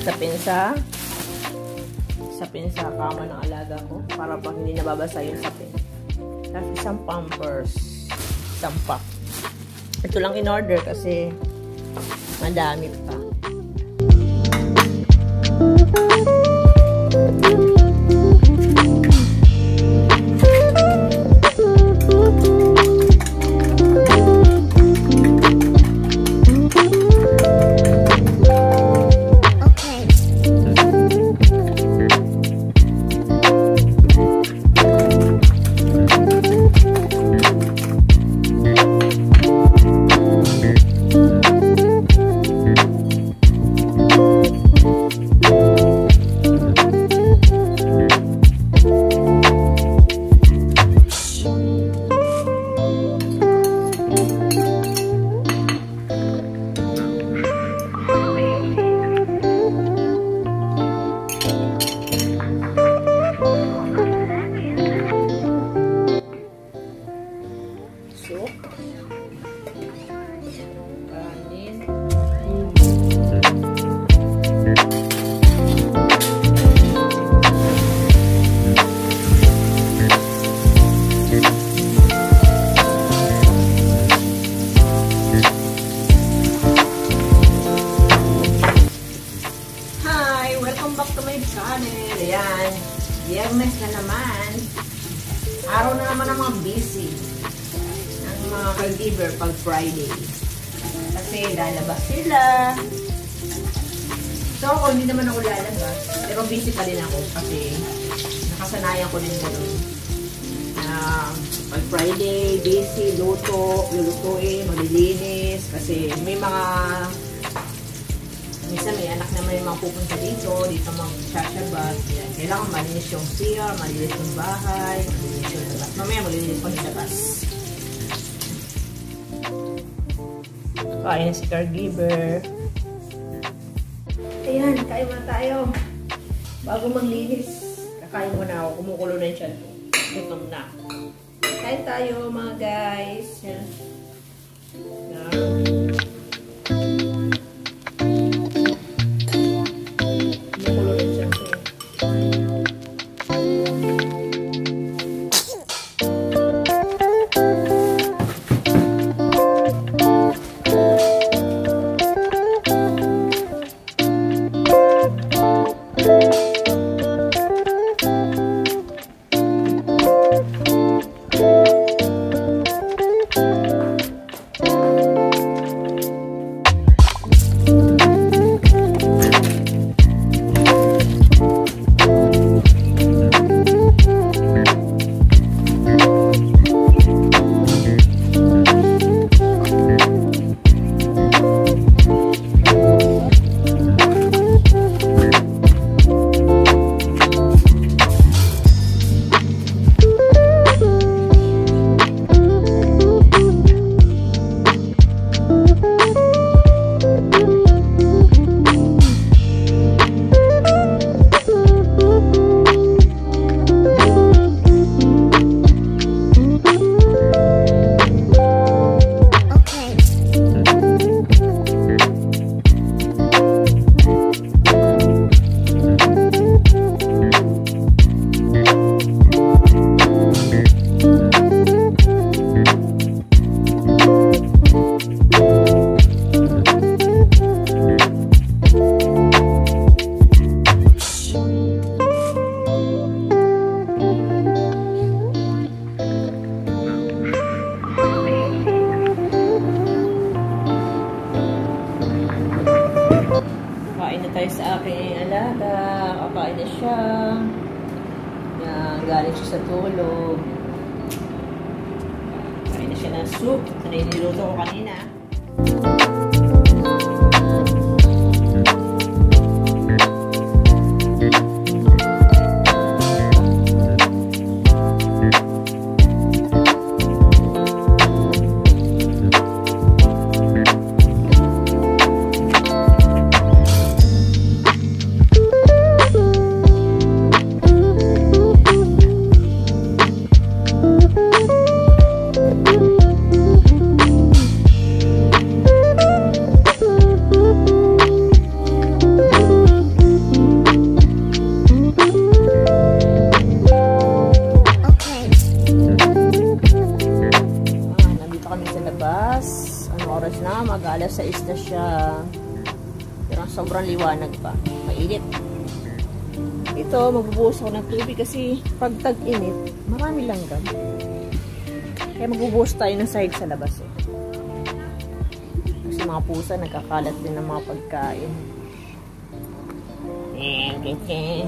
sapin sa kama ng alaga ko para pag hindi nababasa yung sapin. Tapos isang pampers, isang pack. Ito lang in order kasi madami pa. Ayan, Biyernes na naman. Araw na naman ang mga busy ng mga caregiver pag Friday. Kasi lalabas sila. So ako, hindi naman ako lalabas. Pero busy pa din ako kasi nakasanayan ko din gano'n. Pag Friday, busy, lulutuin, malilinis. Kasi may mga minsan may anak na may mga pupunta dito mag-shashabat. Kailangan malinis yung CR, malinis yung bahay, malinis yung labas. Mamaya malinis pa yung labas. Kain si caregiver. Ayan, kain muna tayo. Bago maglinis, kakain muna ako. Kumukulo na yung tiyan ko. Gutom na. Kain tayo mga guys. Yan. Sa aking alaga, kakain na siya. Yan, galing siya sa tulog. Kain na siya ng soup. Ito na yung niluto ko kanina. siya. Pero sobrang liwanag pa. Mainit. Ito, magbubuhos ako ng tubig kasi pag tag-init, marami langgam. Kaya magbubuhos tayo ng sahig sa labas. Eh. Kasi mga pusa, nagkakalat din ng mga pagkain. Okay.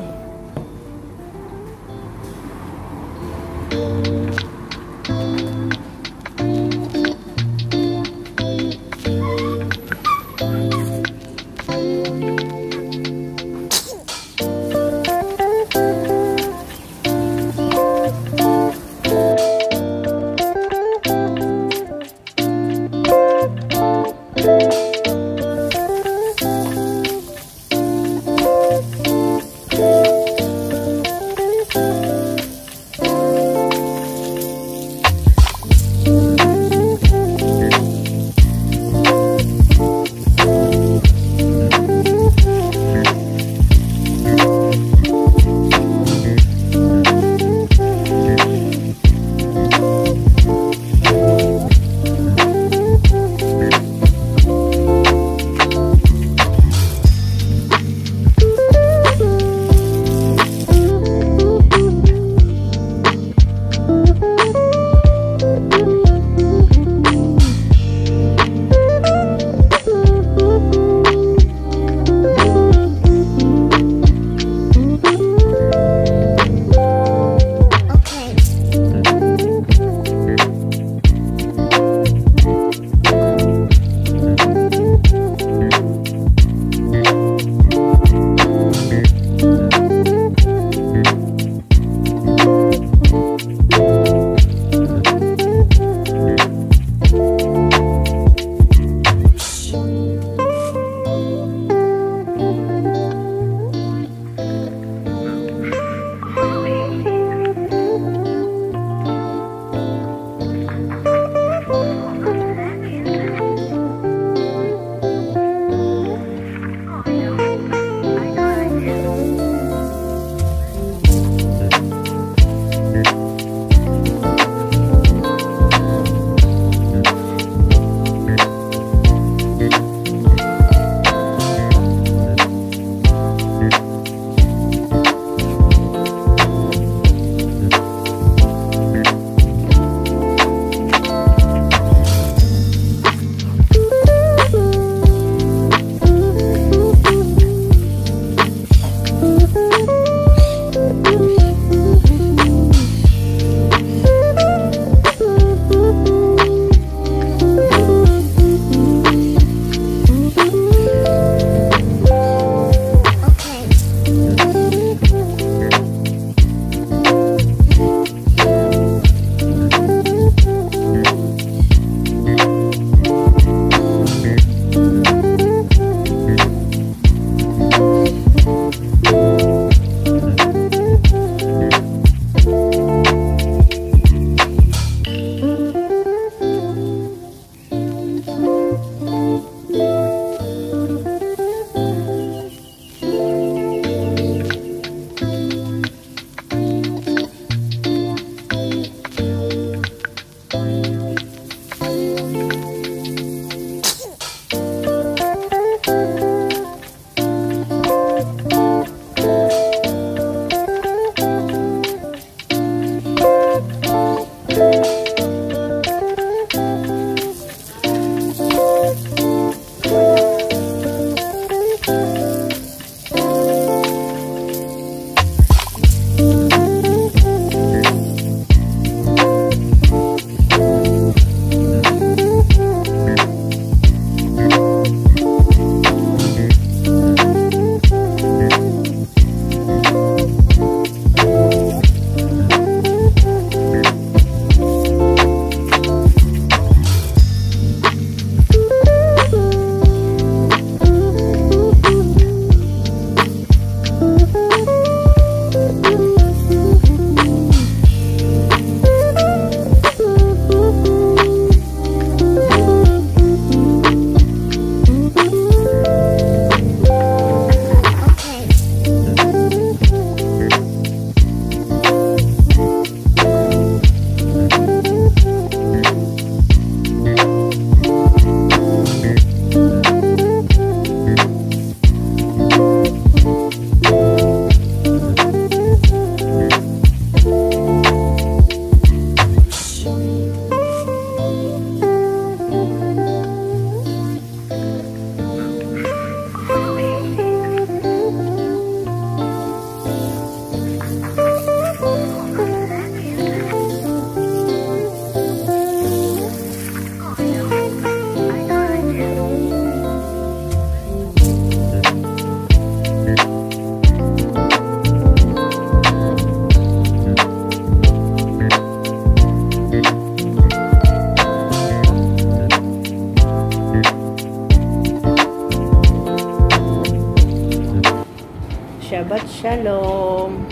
Shabbat Shalom.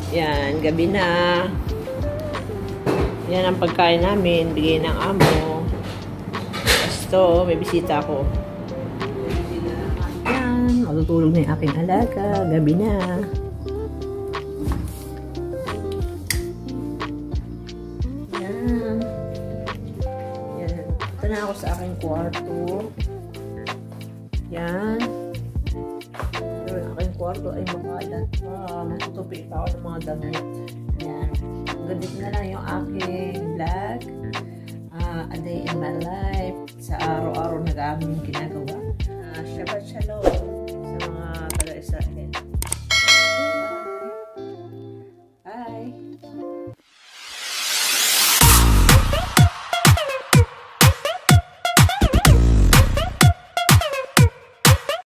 Yan, gabi na. Yan ang pagkain namin. Bigay ng amo. Basta, may bisita ako. Yan, matutulog na yung aking alaga. Gabi na. Yan. Yan. Ito na ako sa aking kwarto. Yan. Pero ang aking kwarto ay makalat pa. Matutupi pa ako ng mga damit. Yan. Ganito na lang yung aking vlog. A day in my life. Sa araw-araw na aming ginagawa. Shabbat Shalom.